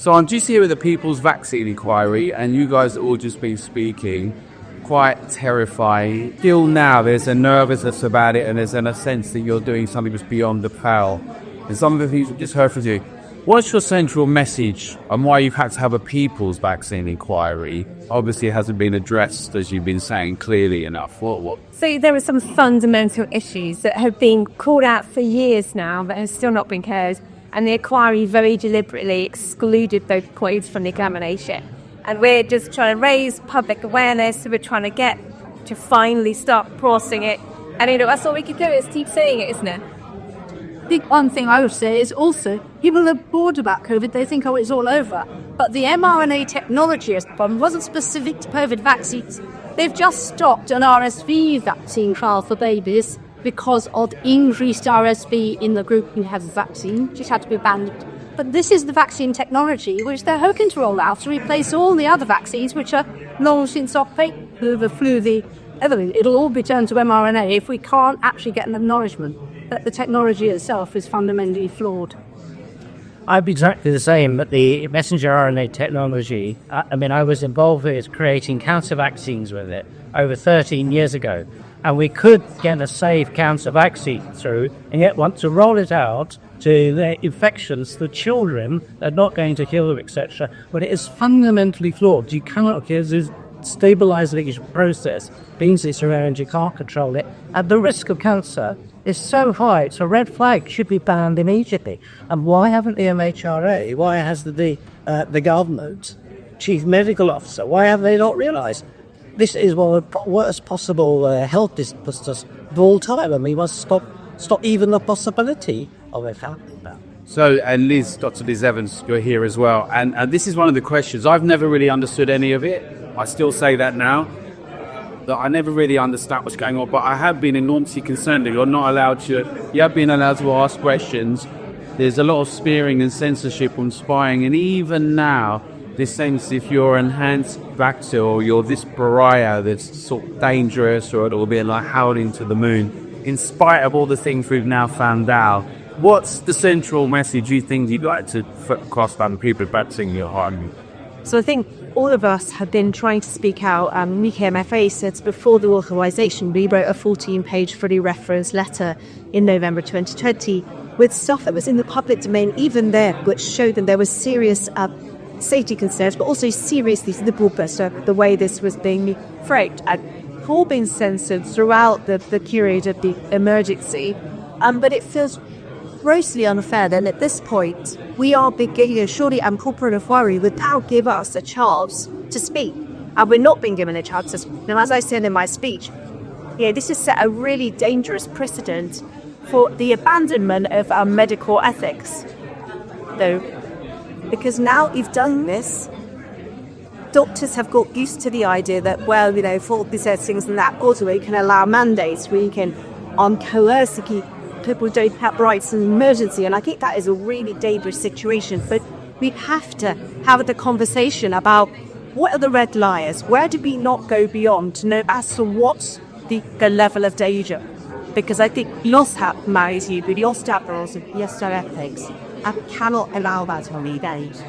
So I'm just here with the People's Vaccine Inquiry, and you guys have all just been speaking. Quite terrifying. Still now, there's a nervousness about it, and there's a sense that you're doing something that's beyond the pale. And some of the things we've just heard from you. What's your central message on why you've had to have a People's Vaccine Inquiry? Obviously, it hasn't been addressed, as you've been saying, clearly enough. What? So there are some fundamental issues that have been called out for years now, but have still not been heard. And the inquiry very deliberately excluded those points from the examination. And we're just trying to raise public awareness. So we're trying to get to finally start processing it. And that's all we can do is keep saying it, isn't it? I think one thing I would say is also people are bored about COVID. They think, it's all over. But the mRNA technology as the problem wasn't specific to COVID vaccines. They've just stopped an RSV vaccine trial for babies because of increased RSV in the group who has the vaccine, which had to be banned. But this is the vaccine technology which they're hoping to roll out to replace all the other vaccines which are long since off patent. The flu, everything. It'll all be turned to mRNA if we can't actually get an acknowledgement that the technology itself is fundamentally flawed. I'd be exactly the same, but the messenger RNA technology, I was involved with creating cancer vaccines with it over 13 years ago. And we could get a safe cancer vaccine through, and yet want to roll it out to the infections, the children, they're not going to kill them, etc. But it is fundamentally flawed. You cannot, because this stabilization process means it's around, you can't control it. And the risk of cancer is so high, it's a red flag, should be banned immediately. And why haven't the MHRA, why has the government chief medical officer, why have they not realised? This is one of the worst possible health disasters of all time, and we must stop even the possibility of it happening now. So, and Liz, Dr. Liz Evans, you're here as well. And this is one of the questions. I've never really understood any of it. I still say that now. That I never really understand what's going on, but I have been enormously concerned that you have been allowed to ask questions. There's a lot of spearing and censorship and spying, and even now, this sense if you're enhanced vaxxer or you're this pariah that's sort of dangerous, or it'll be like howling to the moon, in spite of all the things we've now found out, what's the central message you think you'd like to put across on people vaccinating your heart? So I think all of us have been trying to speak out. UKMFA said before the authorisation, we wrote a 14-page fully referenced letter in November 2020 with stuff that was in the public domain, even there, which showed that there was serious safety concerns, but also seriously liberal the way this was being framed. And all been censored throughout the period of the emergency. But it feels grossly unfair that at this point we are beginning surely corporate inquiry would now give us a chance to speak, and we're not being given a chance to speak. Now, as I said in my speech, this has set a really dangerous precedent for the abandonment of our medical ethics, though, because now we've done this, doctors have got used to the idea that, for these things and that, also we can allow mandates, we can coerce people don't have rights in emergency, and I think that is a really dangerous situation. But we have to have the conversation about what are the red lines, where do we not go beyond to know as to what's the level of danger, because I think we lost our humanity, we lost our morals, we lost our ethics, and we cannot allow that to be days.